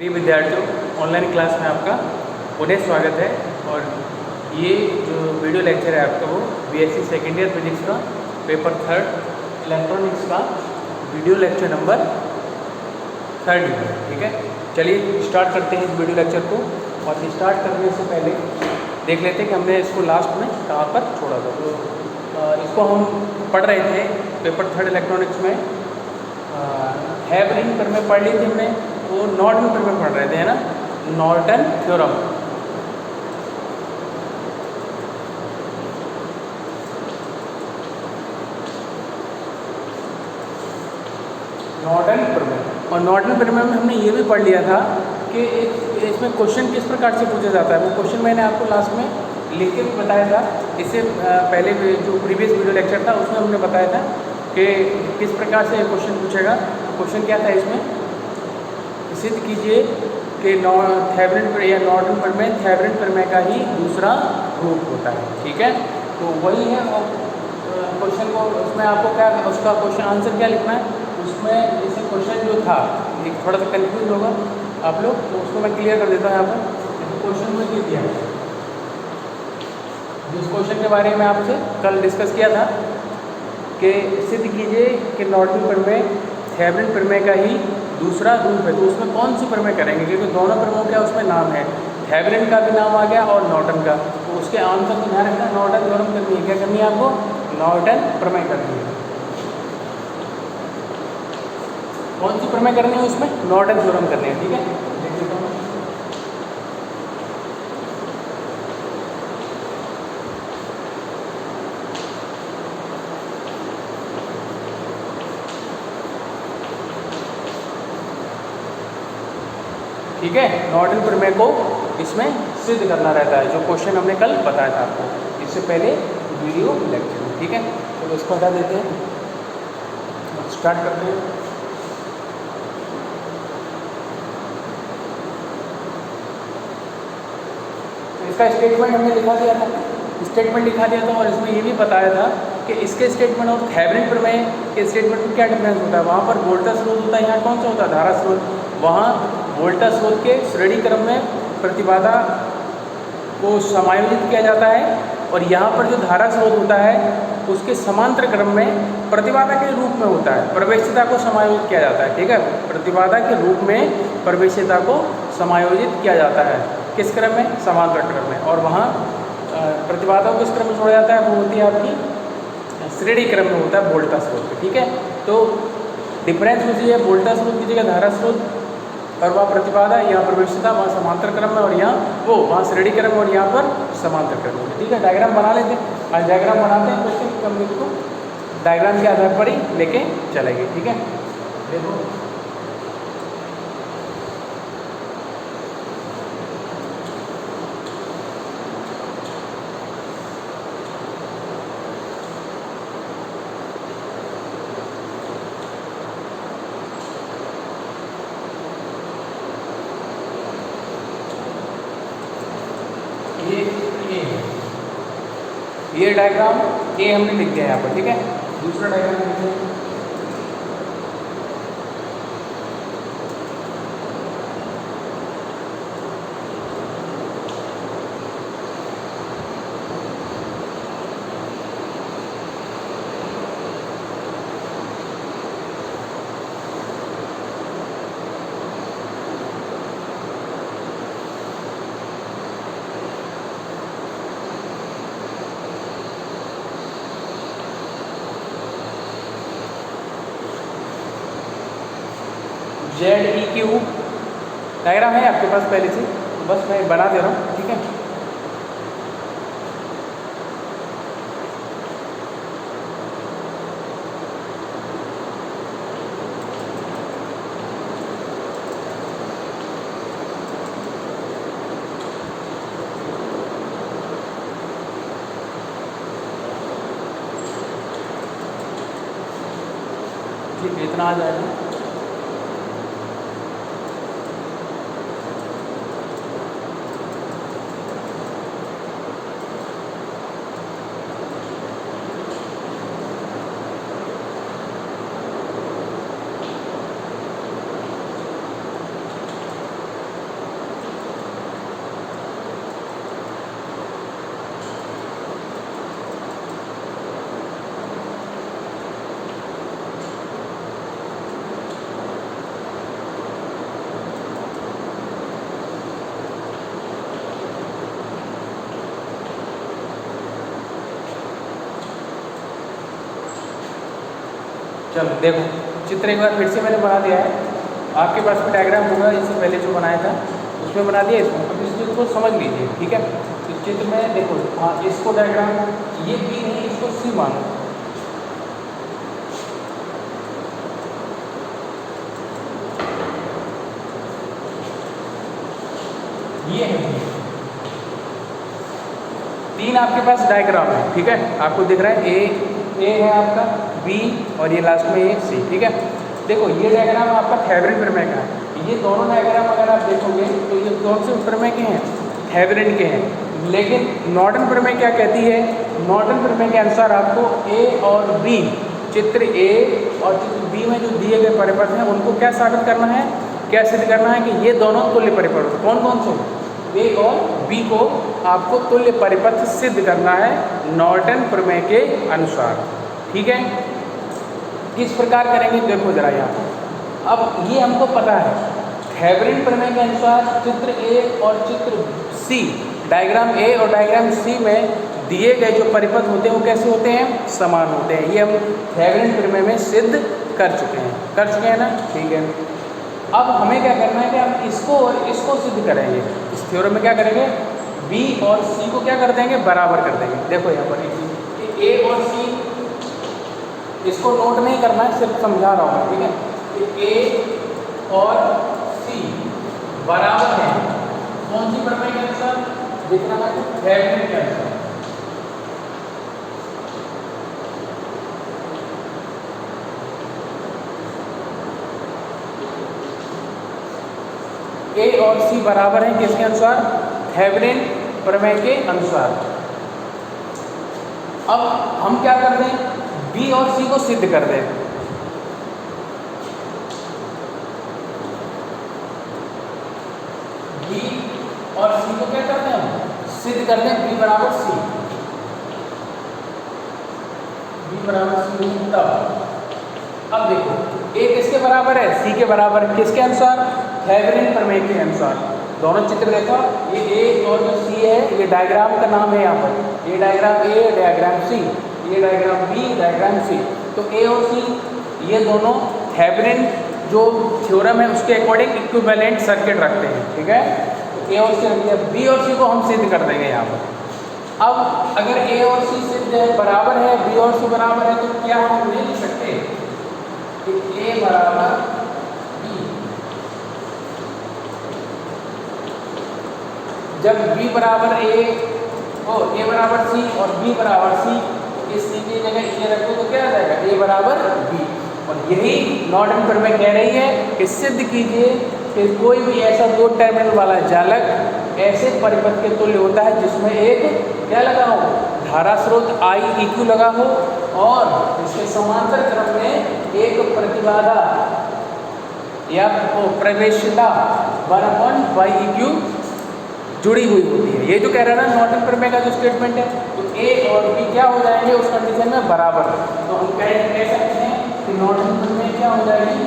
प्रिय विद्यार्थियों, online class में आपका पुनः स्वागत है। और ये जो वीडियो लेक्चर है आपका वो बीएससी सेकेंड ईयर फिजिक्स का पेपर 3 इलेक्ट्रॉनिक्स का वीडियो लेक्चर नंबर 3 है। ठीक है, चलिए स्टार्ट करते हैं इस वीडियो लेक्चर को। और स्टार्ट करने से पहले देख लेते हैं कि हमने इसको लास्ट में कहाँ पर छोड़ा था। तो इसको हम पढ़ रहे थे पेपर 3 इलेक्ट्रॉनिक्स में। थेवेनिन प्रमेय पढ़ ली थी हमने, वो नॉर्टन प्रमेय पढ़ रहे थे, है ना, नॉर्टन थ्योरम। नॉर्टन प्रमेय, और नॉर्टन प्रमेय में हमने ये भी पढ़ लिया था कि इसमें क्वेश्चन किस प्रकार से पूछा जाता है। वो क्वेश्चन मैंने आपको लास्ट में लिख के भी बताया था। इससे पहले जो प्रीवियस वीडियो लेक्चर था उसमें हमने बताया था कि किस प्रकार से क्वेश्चन पूछेगा। क्वेश्चन क्या था इसमें, सिद्ध कीजिए कि थेवेनिन या नॉर्टन प्रमेय थेवेनिन प्रमेय का ही दूसरा रूप होता है। ठीक है, तो वही है। और क्वेश्चन को उसमें आपको क्या, उसका क्वेश्चन आंसर क्या लिखना है उसमें। जैसे क्वेश्चन जो था एक थोड़ा सा कंफ्यूज होगा आप लोग, तो उसको मैं क्लियर कर देता हूँ यहाँ पर। क्वेश्चन में ये दिया, जिस क्वेश्चन के बारे में आपसे कल डिस्कस किया था कि सिद्ध कीजिए कि नॉर्टन प्रमेय थेवेनिन प्रमेय का ही दूसरा रूप है। तो उसमें कौन सी प्रमेय करेंगे, क्योंकि दोनों प्रमेयों का उसमें नाम है, थेवेनिन का भी नाम आ गया और नॉर्टन का। तो उसके आंसर को ध्यान रखना, नॉर्टन थ्योरम करनी है। क्या करनी है आपको, नॉर्टन प्रमेय करनी है। कौन सी प्रमेय करनी है उसमें, नॉर्टन थ्योरम करनी है। ठीक है, देख लेता हूँ। ठीक है, नॉर्टन प्रमेय को इसमें सिद्ध करना रहता है, जो क्वेश्चन हमने कल बताया था आपको इससे पहले वीडियो लेक्चर में। ठीक है, तो इसको हटा देते हैं, स्टार्ट करते हैं। तो इसका स्टेटमेंट हमने लिखा दिया था, स्टेटमेंट लिखा दिया था, और इसमें ये भी बताया था कि इसके स्टेटमेंट और थेवेनिन प्रमेय के स्टेटमेंट में क्या डिफरेंस होता है। वहाँ पर वोल्टा स्रोत होता है, यहाँ कौन सा होता है, धारा स्रोत। वहाँ वोल्टा स्रोत के श्रेणी क्रम में प्रतिबाधा को समायोजित किया जाता है, और यहाँ पर जो धारा स्रोत होता है उसके समांतर क्रम में प्रतिबाधा के रूप में होता है, प्रवेश्यता को समायोजित किया जाता है। ठीक है, प्रतिबाधा के रूप में प्रवेश्यता को समायोजित किया जाता है, किस क्रम में, समांतर क्रम में। और वहाँ प्रतिबाधा को किस क्रम में छोड़ा जाता है, वो होती है आपकी श्रेणी क्रम में होता है वोल्टा स्रोत। ठीक है, तो डिफरेंस मुझे है, वोल्टा स्रोत की जगह धारा स्रोत, और वहाँ प्रतिबाधा, यहाँ प्रवेश्यता, वहाँ समांतर क्रम में, और यहाँ वो वहाँ श्रेणी क्रम और यहाँ पर समांतर क्रम में। ठीक है, डायग्राम बना लेते हैं। आज डायग्राम बनाते हैं, क्वेश्चन कंप्लीट को डायग्राम के आधार पर ही लेके चलेंगे। ठीक है, देखो ये डायग्राम ए हमने लिख दिया यहाँ पर। ठीक है, दूसरा डायग्राम लिखते हैं। ZEQ डायग्राम है आपके पास पहले से, तो बस मैं बना दे रहा हूँ। ठीक है, ठीक है, इतना आ जाएगा। चलो देखो, चित्र एक बार फिर से मैंने बना दिया है। आपके पास में डायग्राम होगा, इससे पहले जो बनाया था उसमें बना दिया, इसमें अब इस चीज़ को समझ लीजिए, ठीक है। तो चित्र में देखो, हाँ इसको डायग्राम, ये बी नहीं, इसको सी मानो। ये है बी, तीन आपके पास डायग्राम है, ठीक है। आपको दिख रहा है ए है आपका, बी और ये लास्ट में ए सी, ठीक है। देखो ये डायग्राम आपका थेवेनिन प्रमेय का है। ये दोनों डायग्राम अगर आप देखोगे तो ये कौन से प्रमेय के हैं? थेवेनिन के हैं। लेकिन नॉर्टन प्रमेय क्या कहती है? नॉर्टन प्रमेय के अनुसार आपको ए और बी, चित्र ए और चित्र बी में जो दिए गए परिपथ हैं उनको क्या साबित करना है, क्या सिद्ध करना है कि ये दोनों तुल्य परिपथ। कौन कौन से? ए और बी को आपको तुल्य परिपथ सिद्ध करना है नॉर्टन प्रमेय के अनुसार, ठीक है। किस प्रकार करेंगे देखो जरा यहाँ। अब ये हमको पता है थेवेनिन प्रमेय के अनुसार चित्र ए और चित्र सी, डायग्राम ए और डायग्राम सी में दिए गए जो परिपथ होते हैं वो कैसे होते हैं? समान होते हैं। ये हम थेवेनिन प्रमेय में सिद्ध कर चुके हैं ना, ठीक है। अब हमें क्या करना है कि हम इसको और इसको सिद्ध करेंगे। इस थ्योरम में क्या करेंगे? बी और सी को क्या कर देंगे? बराबर कर देंगे। देखो यहाँ पर ए और सी, इसको नोट नहीं करना है, सिर्फ समझा रहा हूँ, ठीक है। ए और सी बराबर है कौन सी प्रमेय के अनुसार? देखना है थेवेनिन के अनुसार। ए और सी बराबर है किसके अनुसार? थेवेनिन प्रमेय के अनुसार। अब हम क्या कर दें? बी और सी को सिद्ध कर दें। बी और सी को क्या करते हैं? हम सिद्ध कर दें। बी बराबर सी, बी बराबर सी। तब अब देखो ए किसके बराबर है? सी के बराबर है। किसके अनुसार? थेवेनिन प्रमेय के अनुसार। दोनों चित्र देखो, ये ए और जो सी है ये डायग्राम का नाम है। यहाँ पर ये डायग्राम ए, डायग्राम सी, ये डायग्राम बी, डायग्राम सी। तो ए और सी ये दोनों थेवेनिन जो थ्योरम है उसके अकॉर्डिंग इक्विवेलेंट सर्किट रखते हैं, ठीक है। तो ए और सी रख दिया, बी और सी को हम सिद्ध कर देंगे यहाँ पर। अब अगर ए और सी सिद्ध है, बराबर है, बी और सी बराबर है, तो क्या हम ये लिख सकते हैं कि ए बराबर बी? जब बी बराबर ए बराबर सी और बी बराबर सी, इस सी की जगह ये रखो तो क्या आ जाएगा? ए बराबर बी। और यही नॉर्टन प्रमेय कह रही है कि सिद्ध कीजिए कि कोई भी ऐसा दो टर्मिनल वाला जालक ऐसे परिपथ के तुल्य होता है जिसमें एक क्या लगा हो? धारा स्रोत आई इक्यू लगा हो और इसके समांतर क्रम में एक प्रतिबाधा या प्रवेशिता 1/2 जुड़ी हुई होती है। ये जो कह रहा है ना नॉर्टन प्रमेय का जो स्टेटमेंट है, तो ए और बी क्या हो जाएंगे उस कंडीशन में? बराबर। तो हम कह सकते हैं कि नॉर्टन प्रमेय क्या हो जाएगी?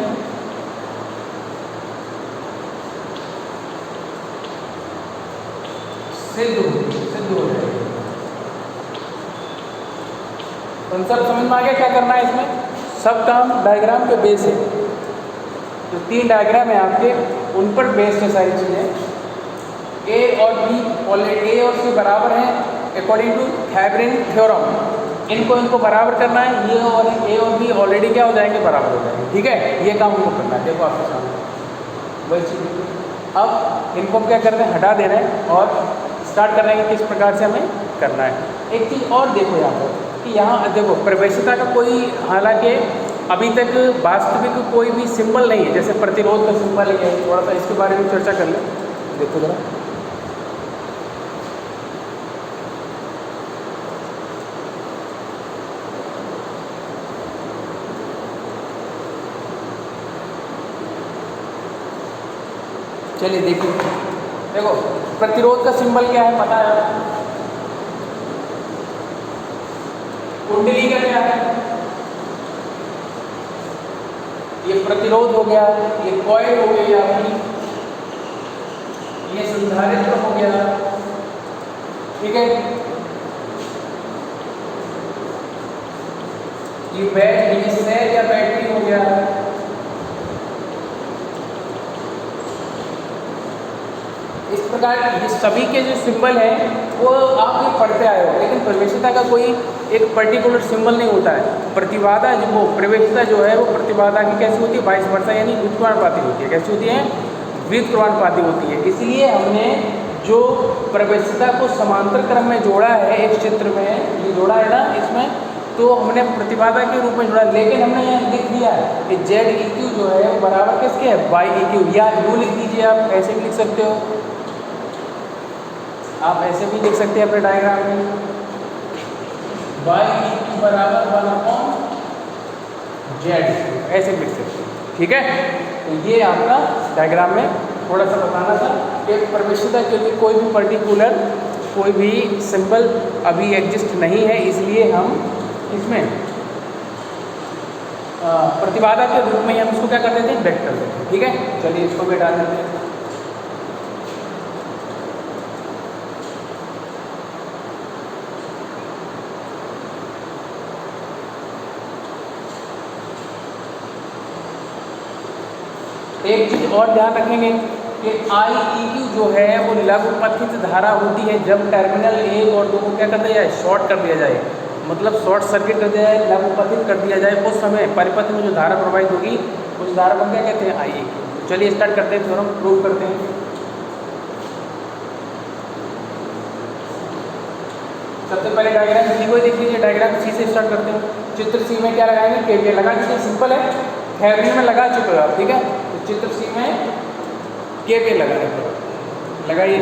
सिद्ध हो जाएगी। कंसेप्ट समझ में आ गया क्या करना है इसमें? सब काम डायग्राम पे बेस है। जो तीन डायग्राम है आपके उन पर बेस्ड है सारी चीज़ें। ए और बी ऑलरेडी ए और सी बराबर हैं अकॉर्डिंग टू थेवेनिन थ्योरम। इनको बराबर करना है। ये और ए और बी ऑलरेडी क्या हो जाएंगे? बराबर हो जाएंगे, ठीक है। ये काम हमको करना है। देखो आपके सामने वही चीज़। अब इनको क्या कर रहे हैं? हटा दे रहे हैं और स्टार्ट कर रहे हैं किस प्रकार से हमें करना है। एक चीज़ और देखो यहाँ पर कि यहाँ देखो प्रवेशिता का कोई, हालांकि अभी तक वास्तविक कोई भी सिंबल नहीं है। जैसे प्रतिरोध का सिंबल है, थोड़ा सा इसके बारे में चर्चा कर लें। देखो जरा, चलिए देखो प्रतिरोध का सिंबल क्या है पता है? कुंडली का क्या है? ये प्रतिरोध हो गया, ये कॉइल हो गई आपकी, ये संधारित्र हो गया, ठीक है। ये सेल या बैटरी इस प्रकार ये सभी के जो सिंबल हैं वो आप ये पढ़ते आए हो, लेकिन प्रवेशिता का कोई एक पर्टिकुलर सिंबल नहीं होता है। प्रतिबाधा जो वो प्रवेशिता जो है वो प्रतिबाधा की कैसी होती है, वाइस वर्सा यानी व्युत्क्रमानुपाती होती है। कैसी होती है? व्युत्क्रमानुपाती होती है। इसलिए हमने जो प्रवेशिता को समांतर क्रम में जोड़ा है इस चित्र में, ये जोड़ा है ना इसमें, तो हमने प्रतिबाधा के रूप में जोड़ा, लेकिन हमने यहाँ लिख दिया कि जेड ई क्यू जो है वो बराबर किसके है? Y E Q. या यू लिख दीजिए, आप ऐसे भी लिख सकते हो, आप ऐसे भी लिख सकते हैं अपने डायग्राम में, वाई ई क्यू बराबर 1/जेड, ऐसे भी लिख सकते हो। ठीक है, तो ये आपका डायग्राम में थोड़ा सा बताना था कि प्रवेशिता के लिए कोई भी पर्टिकुलर कोई भी सिंबल अभी एग्जिस्ट नहीं है, इसलिए हम इसमें प्रतिबाधा के रूप में हम इसको क्या कर देते हैं? व्यक्त कर देते हैं। ठीक है, चलिए इसको भी डाल देते हैं। एक चीज और ध्यान रखेंगे कि आई ई क्यू जो है वो लघुपथित धारा होती है जब टर्मिनल 1 और 2 को क्या कर दिया जाए? शॉर्ट कर दिया जाए, मतलब शॉर्ट सर्किट कर दिया जाए, लघुपथित कर दिया जाए। उस समय परिपथ में जो धारा प्रवाहित होगी उस धारा को क्या कहते हैं? आई ई क्यू। चलिए स्टार्ट करते हैं, थोड़ा प्रूव करते हैं। सबसे पहले डायग्राम सी को देख लीजिए, डायग्राम सी से स्टार्ट करते हैं। चित्र सी में क्या लगाएंगे? केवीएल लगा दीजिए, सिंपल है, थेवेनिन में लगा चुके हो आप। ठीक है, तो चित्र सी में केवीएल लगाइए।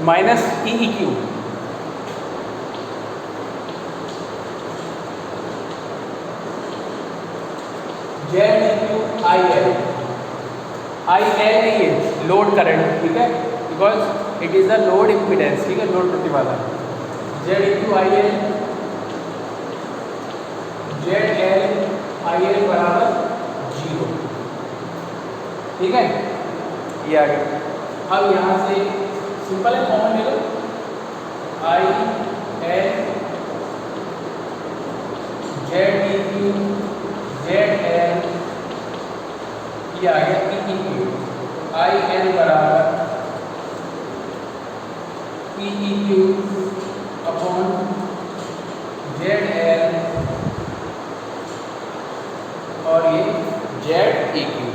Minus E E Q, Z E Q I L. I L नहीं है लोड करंट, ठीक है, because it is the load impedance. ठीक है, लोड प्रतिबाधा। Z E Q I L, Z L I L बराबर 0। ठीक है, ये आ गया। अब यहाँ से सिंपल है, कॉमन ले लो, I L Z E Q Z L, ये आ गया E E Q. I L बराबर E E Q upon Z L और ये जेड ई क्यू।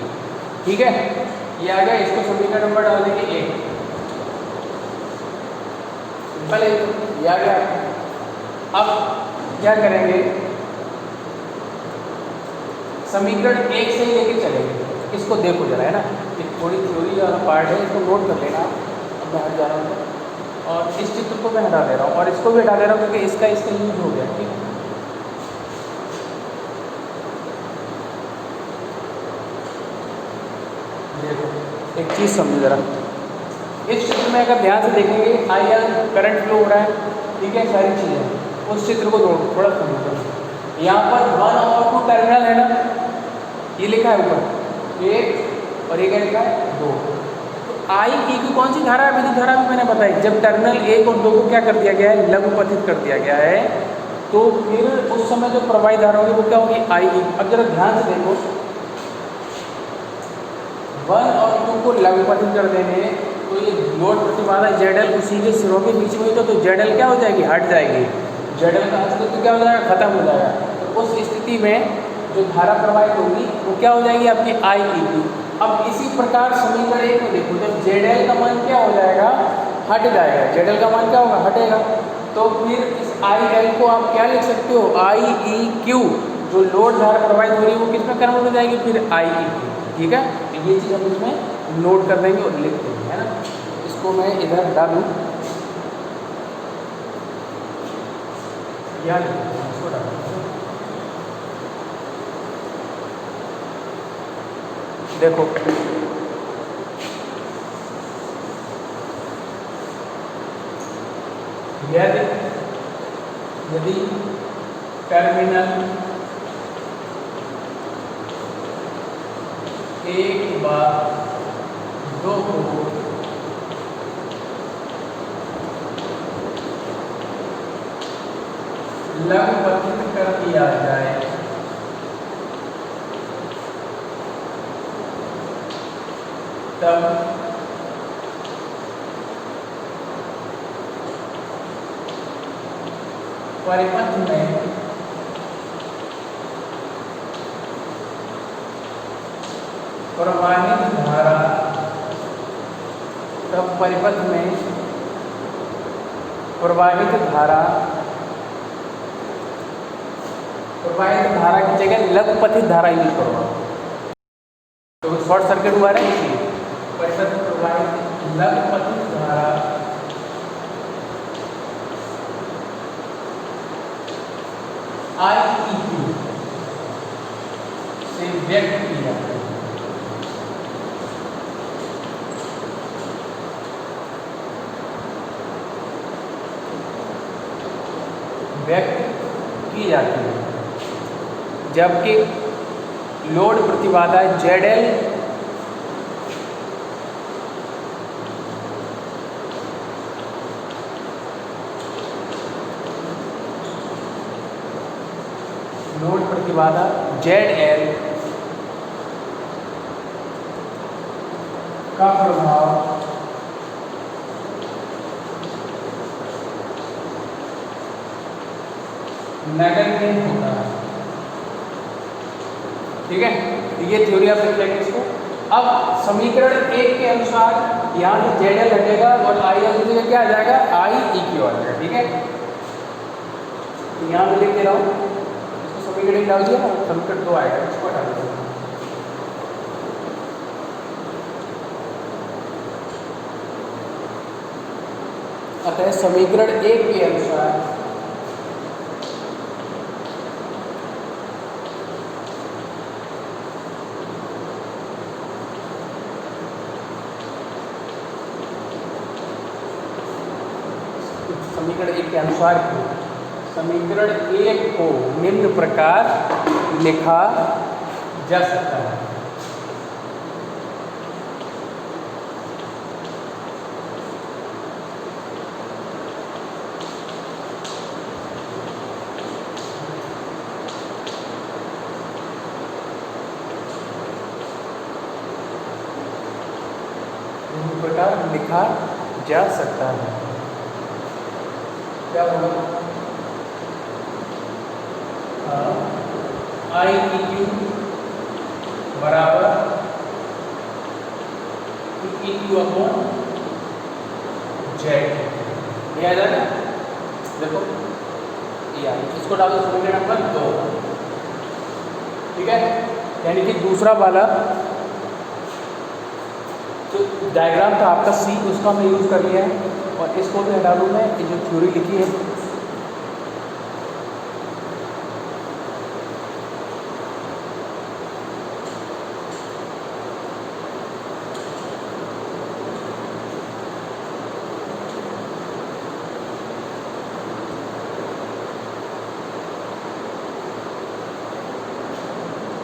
ठीक है, ये आ गया। इसको समीकरण नंबर डाल देंगे 1। सिंपल है, ये आ गया। अब क्या करेंगे? समीकरण 1 से ही लेके चलेंगे। इसको देखो जरा, है ना, एक थोड़ी थ्योरी वाला पार्ट है, इसको नोट कर लेना। अब मैं हट जा रहा हूँ और इस चित्र को मैं हटा दे रहा हूँ और इसको भी हटा दे रहा हूँ क्योंकि इसका यूज हो गया। ठीक है, देखो एक चीज़ समझो जरा, इस चित्र में अगर ध्यान से देखेंगे आई एल करंट फ्लो हो रहा है। ठीक है, सारी चीज़ें उस चित्र को थोड़ा समझो। यहाँ पर 1 और 2 टर्मिनल है ना, ये लिखा है ऊपर 1 और ये क्या लिखा है 2। तो आई ई क्यू कौन सी धारा है? विद्युत धारा भी मैंने बताई। जब टर्मिनल 1 और 2 को क्या कर दिया गया है? लघुपथित कर दिया गया है, तो फिर उस समय जो प्रवाहित धारा होगी वो क्या होगी? आई ई। अब जरा ध्यान से देखो, 1 और 2 को लघुपथित कर देंगे तो ये लोड प्रतिबाधा जेड एल उसी के सिरों के बीच में, तो जेड एल क्या हो जाएगी? हट जाएगी। जेड एल का अस्तित्व क्या हो जाएगा? खत्म हो जाएगा। तो उस स्थिति में जो धारा प्रवाहित होगी वो क्या हो जाएगी? आपकी आई ई क्यू। अब इसी प्रकार समीकरण 1 में देखो, जब जेड एल का मान क्या हो जाएगा? हट जाएगा। जेड एल का मान क्या होगा? हटेगा। तो फिर इस आई एल को आप क्या लिख सकते हो? आई ई क्यू। जो लोड धारा प्रवाहित हो रही है वो किस में कन्वर्ट हो जाएगी? फिर आई ई क्यू। ठीक है, ये चीज़ हम इसमें नोट कर देंगे और लिख देंगे, है ना। इसको मैं इधर डालूँ, याद इसको डालूँ। देखो यदि टर्मिनल 1 व 2 को लघुपथित कर दिया जाए। तब परिपथ में प्रवाहित धारा, तब परिपथ में प्रवाहित धारा की जगह लघुपथित धारा यूज करो, तो शॉर्ट सर्किट हुआ है इसलिए परिपथ में प्रवाहित लघुपथित धारा IEQ से व्यक्त की जाती है। व्यक्त की जाती है, जबकि लोड प्रतिबाधा ZL लोड प्रतिबाधा ZL का प्रभाव नगण्य होता है। ठीक है, ये थ्योरी आप लिख लेंगे इसको। अब समीकरण 1 के अनुसार यहाँ से ZL हटेगा और IL की जगह क्या आ जाएगा, IEQ आ जाएगा। ठीक है, तो यहाँ मैं लिख दे रहा हूँ, इसको समीकरण डाल दिया ना, समीकरण 2 आएगा, इसको हटा दीजिए। अतः समीकरण 1 के अनुसार समीकरण 1 के अनुसार समीकरण 1 को निम्न प्रकार लिखा जा सकता है। निम्न प्रकार लिखा जा सकता है। क्या होगा, IEQ बराबर EQ अपॉन Z, ये आ जाएगा। देखो ये इसको डालो समीकरण नंबर 2। ठीक है, यानी कि दूसरा वाला जो डायग्राम था आपका C, उसका मैं यूज कर लिया है, और इसको भी हटा दूँ मैं, ये जो थ्योरी लिखी है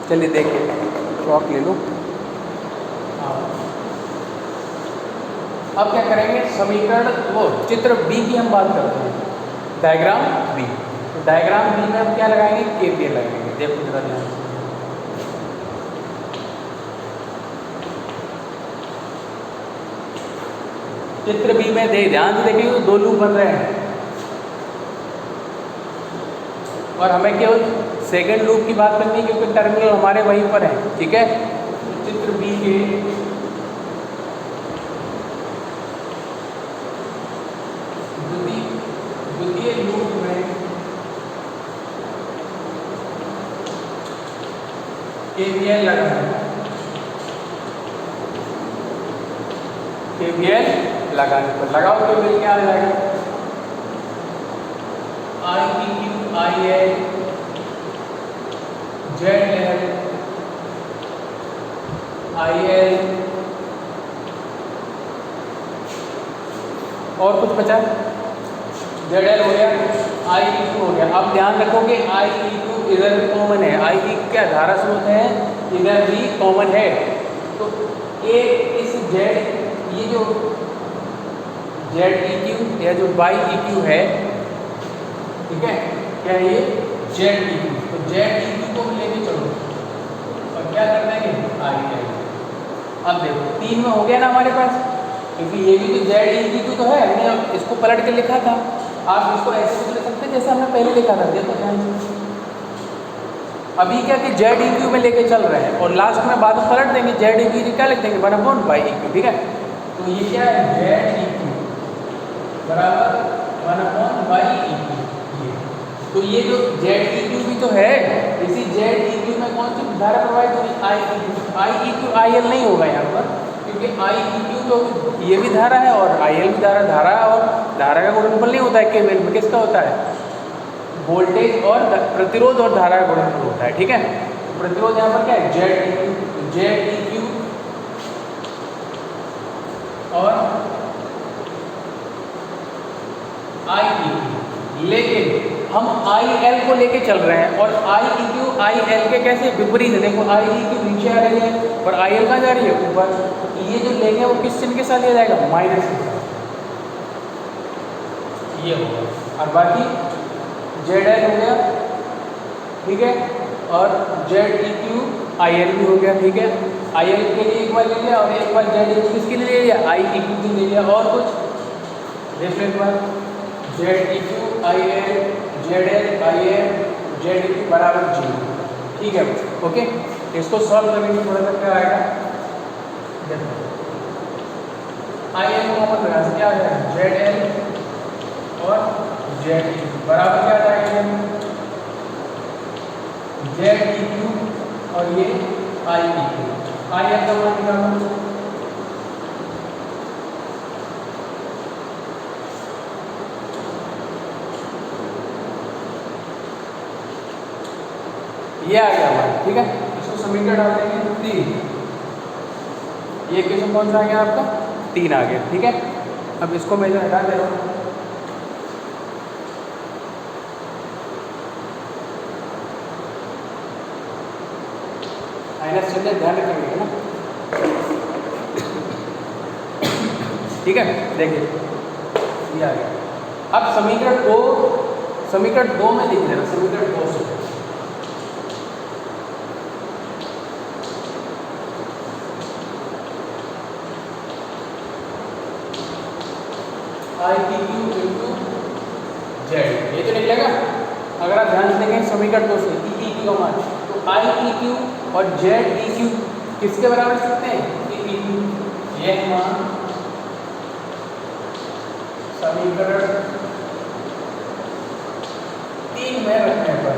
चलिए देखिए, चौक ले लो। अब क्या करेंगे, समीकरण वो चित्र B की हम बात करते हैं, डायग्राम B। तो डायग्राम B में हम क्या लगाएंगे, KVL लगाएंगे। देखो जरा ध्यान से, चित्र B में ध्यान से देखिए, दो लूप बन रहे हैं और हमें केवल सेकेंड लूप की बात करनी है, क्योंकि टर्मिनल हमारे वहीं पर है। ठीक है, चित्र B के द्वितीय लूप में KVL लगाना, KVL लगाने पर लगाओ, KVL क्या आ जाएगा, IEQ IL ZL IL और कुछ बचा, ZL हो गया, IEQ हो गया। अब ध्यान रखो कि IEQ इधर भी कॉमन है, IEQ क्या धारा स्रोत है, इधर भी कॉमन है। तो एक इस Z, ये जो ZEQ या जो YEQ है, ठीक है, क्या है ये जेड ई क्यू, तो जेड ई क्यू को लेके चलो और क्या कर देंगे आई एल। अब देखो 3 में हो गया ना हमारे पास, क्योंकि ये भी तो जेड ई क्यू तो है, हमने इसको पलट के लिखा था। आप इसको ऐसे भी लिख सकते हैं जैसे हमने पहले लिखा था, देखो ध्यान से। अभी क्या कि जेड ई क्यू में लेके चल रहे हैं और लास्ट में बाद में पलट देंगे, जेड ई क्यू क्या लिख देंगे 1/y/e⁻, ठीक है। तो ये क्या है जेड ई क्यू बराबर 1/y/e⁻। तो ये जो जेड ई क्यू भी तो है, इसी जेड ई क्यू में कौन सी धारा प्रवाहित होगी I E Q. I E Q I L नहीं होगा यहाँ पर, क्योंकि आई ई क्यू तो ये भी धारा है और आई एल भी धारा और धारा का गुणनफल नहीं होता है केवल में, किसका होता है वोल्टेज और प्रतिरोध और धारा का गुणनफल होता है, ठीक है। प्रतिरोध यहाँ पर क्या है जेड ई क्यू और आई ई क्यू, लेकिन हम आई एल को लेके चल रहे हैं और आई ई क्यू आई एल के कैसे विपरीत है। देखो आई ई क्यू नीचे आ रही है और आई एल कहाँ जा रही है ऊपर, तो ये जो लेंगे वो किस चिन्ह के साथ लिया जाएगा माइनस के साथ, ये होगा। और बाकी जेड एल हो गया, ठीक है, और Z E Q I L भी हो गया, ठीक है। आई एल के लिए एक बार ले लिया और एक बार जेड ई क्यू किसके लिए ले लिया आई ई क्यू के लिए ले लिया। और कुछ देख लो एक बार, Z E Q I L Z L I L Z E Q बराबर 0, ठीक है। ओके, इसको सॉल्व करने में थोड़ा सा क्या आएगा, देखो आई एल कॉमन लगा क्या आ जाएगा जेड एल और जेड ई क्यू बराबर क्या आ जाएगा जेड ई क्यू और ये आई ई क्यू। आई एल का मान निकालो, ये आ गया हमारा, ठीक है। इसको समीकरण डाल देंगे 3, ये क्वेश्चन कौन सा आ गया आपका 3 आ गया, ठीक है। अब इसको मैं हटा दे रहा हूँ, माइनस चिन्ह ध्यान रखेंगे ना, ठीक है। देखिए ये आ गया। अब समीकरण 2 में लिख लेना, समीकरण 2 से आई ई क्यू इंटू जेड, ये तो निकलेगा। अगर आप ध्यान से देखें समीकरण 2 से ई क्यू का मान, तो आई ई क्यू और जेड ई क्यू किसके बराबर सकते हैं ई क्यू, ये मान समीकरण 3 में रखने पर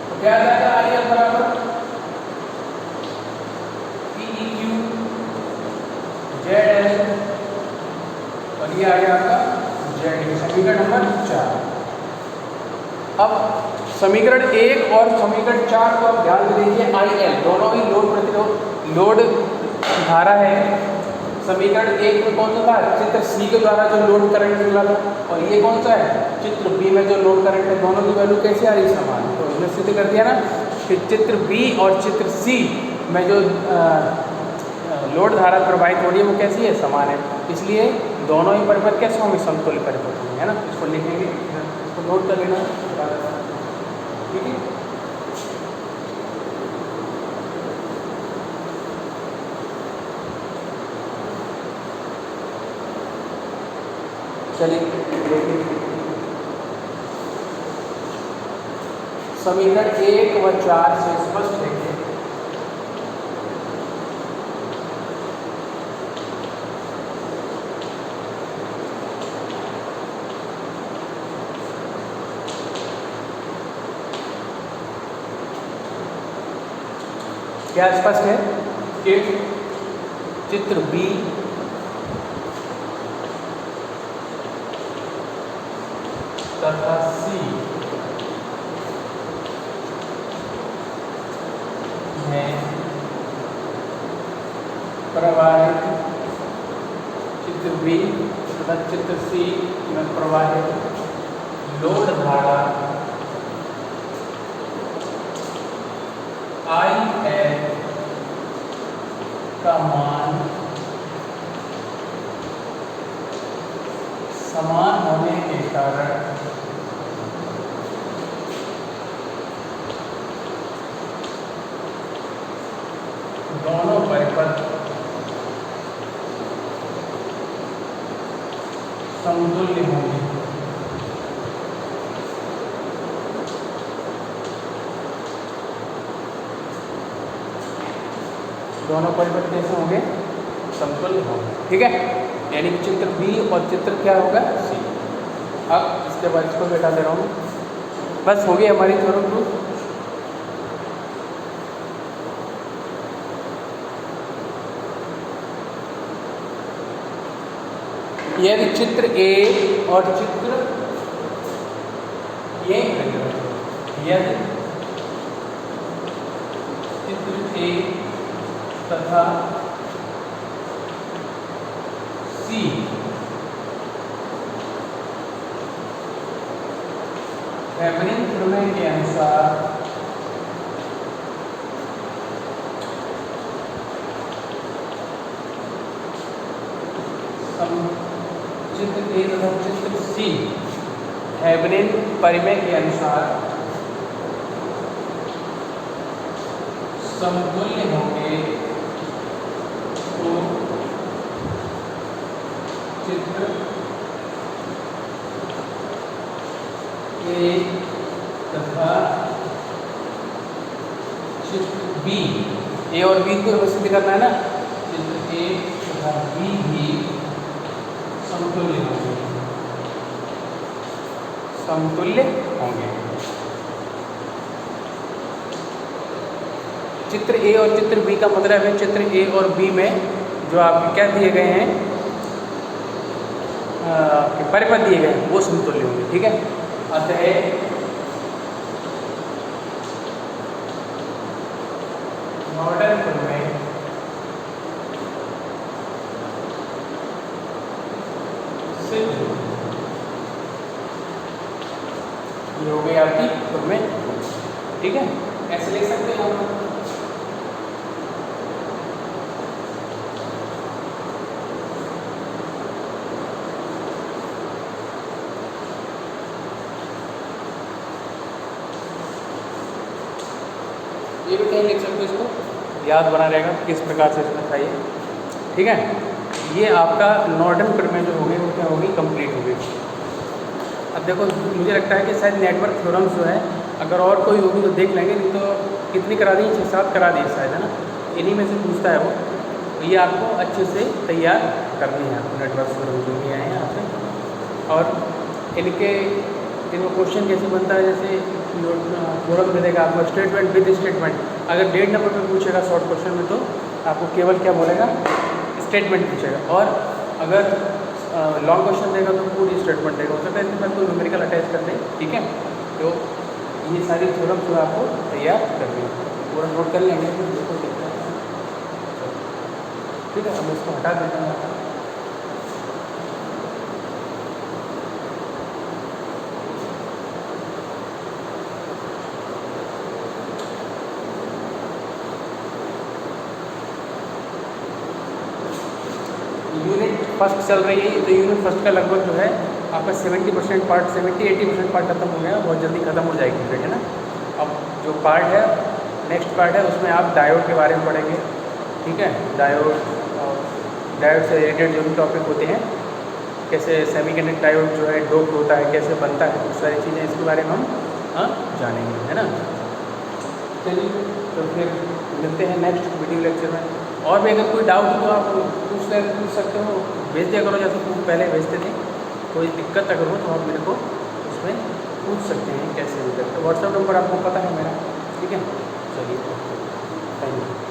तो क्या आ जाएगा आई एल बराबर ई क्यू जेड एल और ये आ गया आपका जेड, समीकरण नंबर 4। अब समीकरण 1 और समीकरण 4 को आप ध्यान से देखिए, आई एल दोनों ही लोड प्रतिरोध लोड धारा है। समीकरण 1 में कौन सा था चित्र सी के द्वारा जो लोड करंट निकला था, और ये कौन सा है चित्र बी में जो लोड करंट है, दोनों की वैल्यू कैसे आ रही है समान। तो इसने सिद्ध कर दिया ना कि चित्र बी और चित्र सी में जो लोड धारा प्रवाहित हो रही है वो कैसी है समान है, इसलिए दोनों ही परिपथ कैसे होंगे समतुल्य परिपथ होंगे, है ना। इसको लिखेंगे, इसको नोट कर लेना, ठीक है। चलिए देखिए समीकरण 1 व 4 से स्पष्ट देखिए, क्या स्पष्ट है कि चित्र बी तथा सी में प्रवाहित चित्र बी तथा चित्र सी में प्रवाहित लोड धारा आई एल का मान समान होने के कारण दोनों परिपथ समतुल्य होंगे। दोनों परिपथ कैसे होंगे? समतुल्य होंगे। ठीक है, यानी कि चित्र बी और चित्र क्या होगा? सी। अब इसके बाद इसको बैठा दे रहा हूँ। बस हो गई हमारी थ्योरम प्रूफ। यदि चित्र ए और चित्र ए यदि चित्र ए तथा सी थेवेनिन प्रमेय के अनुसार चित्र ए तथा चित्र सी थेवेनिन परिमेय के अनुसार समतुल्य होंगे, तो चित्र ए तथा चित्र बी, ए और बी को सिद्ध करना है ना, चित्र ए तथा बी भी समतुल्य होंगे, समतुल्य होंगे। चित्र ए और चित्र बी का मतलब है चित्र ए और बी में जो आपके क्या दिए गए हैं, परिपथ दिए गए हैं, वो समतुल्य होंगे। ठीक है, अतः नॉर्डन प्रमेय सिद्ध, ये हो गई आपकी प्रमेय। ठीक है, ऐसे लिख सकते हैं हम। ये भी कहीं लिख सकते हो, इसको याद बना रहेगा किस प्रकार से इसमें था ये। ठीक है, ये आपका नॉर्डन प्रमेय जो होगी वो क्या होगी? कंप्लीट होगी। अब देखो, मुझे लगता है कि शायद नेटवर्क थ्योरम्स जो है अगर और कोई होगी तो देख लेंगे, नहीं तो कितनी करा दी? 6-7 करा दी शायद, है ना। इन्हीं में से पूछता है वो, तो ये आपको अच्छे से तैयार करनी है आपको नेटवर्क थ्योरम जो भी आए हैं यहाँ पे। और इनके क्वेश्चन कैसे बनता है, जैसे थ्योरम दे देगा आपको स्टेटमेंट विद स्टेटमेंट। अगर डेट नंबर पर पूछेगा शॉर्ट क्वेश्चन में तो आपको केवल क्या बोलेगा? स्टेटमेंट पूछेगा। और अगर लॉन्ग क्वेश्चन देगा तो पूरी स्टेटमेंट देगा। हो सकता है इसके साथ कोई न्यूमेरिकल अटैच कर दे। ठीक है, तो ये सारी थ्योरम जो आपको तैयार करनी है, पूरा नोट कर लेंगे। ठीक है, अब इसको हटा देता हूँ। यूनिट फर्स्ट चल रही है, तो यूनिट फर्स्ट का लगभग जो है आपका 70% पार्ट, 70-80% पार्ट खत्म हो गया, बहुत जल्दी खत्म हो जाएगी यूनिट, है ना। अब जो पार्ट है, नेक्स्ट पार्ट है, उसमें आप डायोड के बारे में पढ़ेंगे। ठीक है, डायोड और डायोड से रिलेटेड जो भी टॉपिक होते हैं, कैसे सेमीकंडक्टर डायोड जो है डोप्ड होता है, कैसे बनता है, बहुत सारी चीज़ें इसके बारे में हम जानेंगे, है ना। चलिए, तो फिर मिलते हैं नेक्स्ट वीडियो लेक्चर में। और भी अगर कोई डाउट हो तो आप पूछ सकते हो, भेज दिया करो, जैसे पहले भेजते थे। कोई दिक्कत अगर हो तो आप मेरे को उसमें पूछ सकते हैं, कैसे भी करते। व्हाट्सएप नंबर आपको पता है मेरा। ठीक है, चलिए, थैंक यू।